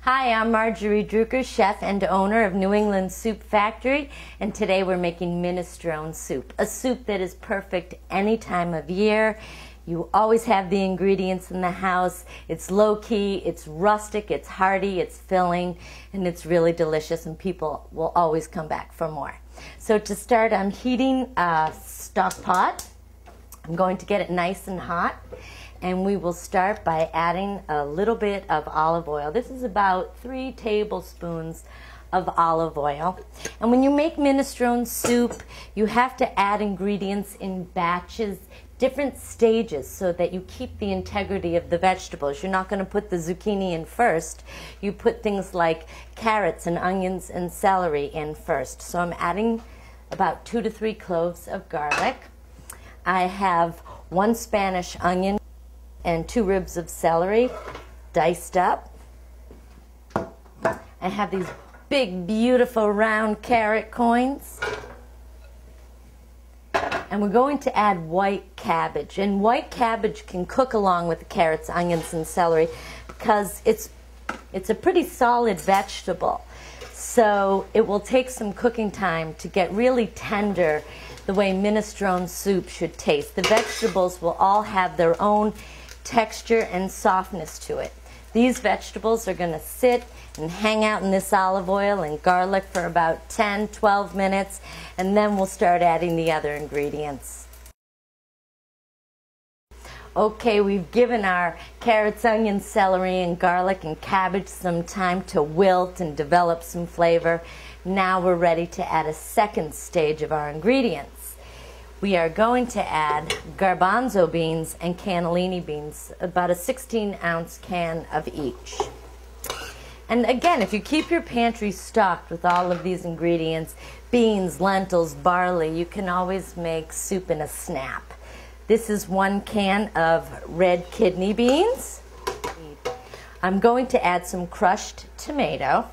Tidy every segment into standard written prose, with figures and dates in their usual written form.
Hi, I'm Marjorie Druker, chef and owner of New England Soup Factory, and today we're making minestrone soup, a soup that is perfect any time of year. You always have the ingredients in the house. It's low-key, it's rustic, it's hearty, it's filling, and it's really delicious, and people will always come back for more. So to start, I'm heating a stock pot. I'm going to get it nice and hot. And we will start by adding a little bit of olive oil. This is about 3 tablespoons of olive oil. And when you make minestrone soup, you have to add ingredients in batches, different stages, so that you keep the integrity of the vegetables. You're not going to put the zucchini in first. You put things like carrots and onions and celery in first. So I'm adding about 2 to 3 cloves of garlic. I have 1 Spanish onion and 2 ribs of celery diced up. I have these big, beautiful round carrot coins. And we're going to add white cabbage. And white cabbage can cook along with the carrots, onions, and celery because it's a pretty solid vegetable. So it will take some cooking time to get really tender the way minestrone soup should taste. The vegetables will all have their own texture and softness to it. These vegetables are going to sit and hang out in this olive oil and garlic for about 10-12 minutes, and then we'll start adding the other ingredients. Okay, we've given our carrots, onions, celery, and garlic and cabbage some time to wilt and develop some flavor. Now we're ready to add a second stage of our ingredients. We are going to add garbanzo beans and cannellini beans, about a 16-ounce can of each. And again, if you keep your pantry stocked with all of these ingredients, beans, lentils, barley, you can always make soup in a snap. This is 1 can of red kidney beans. I'm going to add some crushed tomato.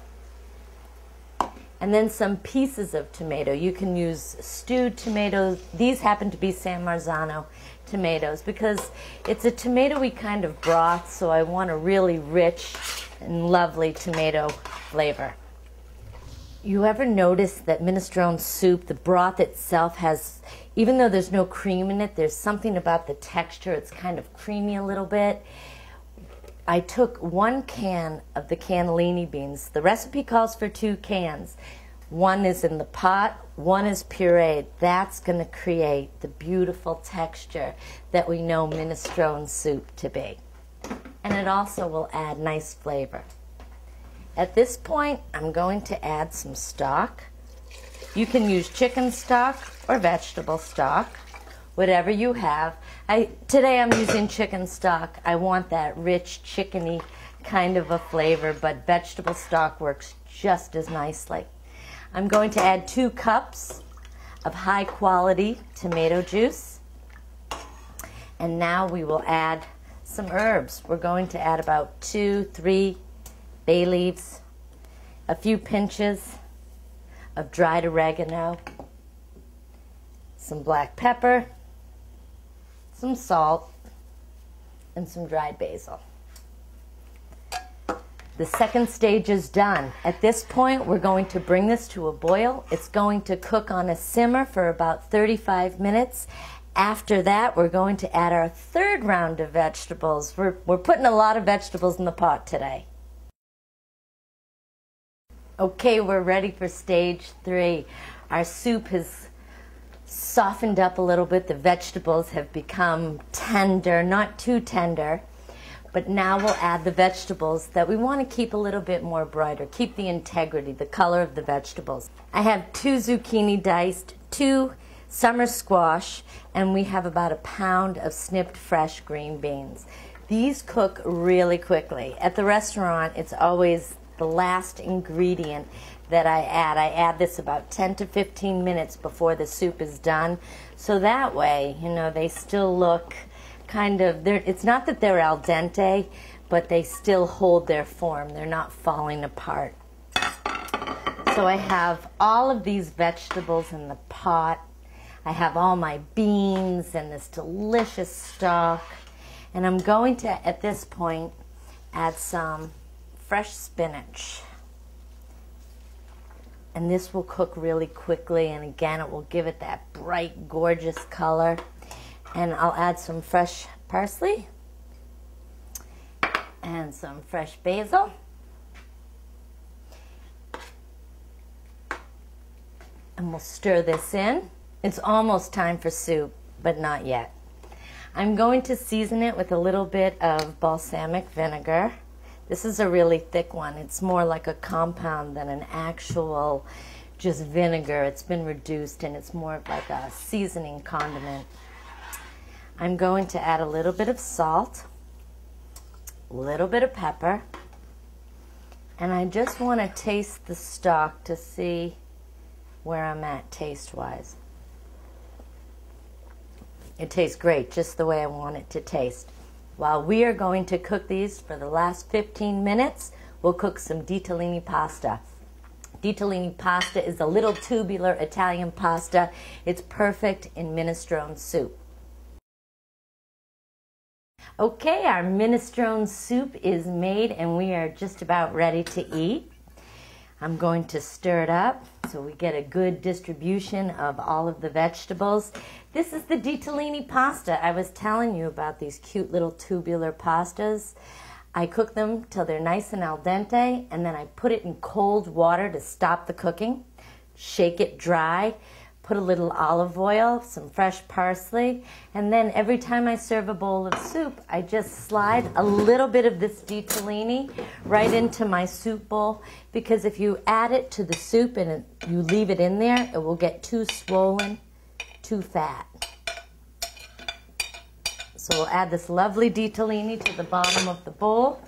And then some pieces of tomato. You can use stewed tomatoes. These happen to be San Marzano tomatoes because it's a tomatoey kind of broth, so I want a really rich and lovely tomato flavor. You ever notice that minestrone soup, the broth itself has, even though there's no cream in it, there's something about the texture. It's kind of creamy a little bit. I took 1 can of the cannellini beans. The recipe calls for 2 cans. 1 is in the pot, 1 is pureed. That's going to create the beautiful texture that we know minestrone soup to be. And it also will add nice flavor. At this point, I'm going to add some stock. You can use chicken stock or vegetable stock, whatever you have. Today I'm using chicken stock. I want that rich, chickeny kind of a flavor, but vegetable stock works just as nicely. I'm going to add 2 cups of high quality tomato juice. And now we will add some herbs. We're going to add about 2-3 bay leaves, a few pinches of dried oregano, some black pepper, some salt, and some dried basil. The second stage is done. At this point, we're going to bring this to a boil. It's going to cook on a simmer for about 35 minutes. After that, we're going to add our 3rd round of vegetables. We're putting a lot of vegetables in the pot today. Okay, we're ready for stage 3. Our soup has softened up a little bit. The vegetables have become tender, not too tender, but now we'll add the vegetables that we want to keep a little bit more brighter, keep the integrity, the color of the vegetables. I have 2 zucchini diced, 2 summer squash, and we have about 1 pound of snipped fresh green beans. These cook really quickly. At the restaurant, it's always the last ingredient that I add. I add this about 10 to 15 minutes before the soup is done. So that way, you know, they still look kind of, it's not that they're al dente, but they still hold their form. They're not falling apart. So I have all of these vegetables in the pot. I have all my beans and this delicious stock. And I'm going to, at this point, add some fresh spinach. And this will cook really quickly, and again, it will give it that bright, gorgeous color. And I'll add some fresh parsley and some fresh basil. And we'll stir this in. It's almost time for soup, but not yet. I'm going to season it with a little bit of balsamic vinegar. This is a really thick one. It's more like a compound than an actual just vinegar. It's been reduced and it's more like a seasoning condiment. I'm going to add a little bit of salt, a little bit of pepper, and I just want to taste the stock to see where I'm at taste-wise. It tastes great, just the way I want it to taste. While we are going to cook these for the last 15 minutes, we'll cook some ditalini pasta. Ditalini pasta is a little tubular Italian pasta. It's perfect in minestrone soup. Okay, our minestrone soup is made and we are just about ready to eat. I'm going to stir it up so we get a good distribution of all of the vegetables. This is the ditalini pasta. I was telling you about these cute little tubular pastas. I cook them till they're nice and al dente, and then I put it in cold water to stop the cooking, shake it dry, put a little olive oil, some fresh parsley, and then every time I serve a bowl of soup, I just slide a little bit of this ditalini right into my soup bowl, because if you add it to the soup and you leave it in there, it will get too swollen, too fat. So we'll add this lovely ditalini to the bottom of the bowl.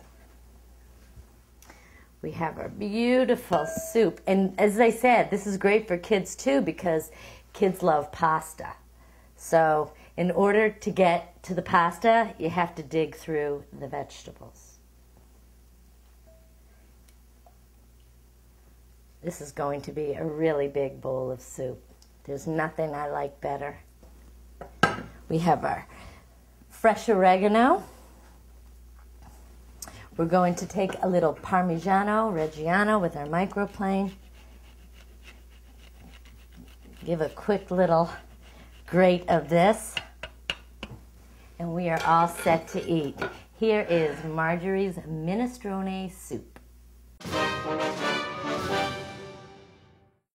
We have our beautiful soup. And as I said, this is great for kids too, because kids love pasta. So in order to get to the pasta, you have to dig through the vegetables. This is going to be a really big bowl of soup. There's nothing I like better. We have our fresh oregano. We're going to take a little Parmigiano Reggiano with our microplane. Give a quick little grate of this. And we are all set to eat. Here is Marjorie's minestrone soup.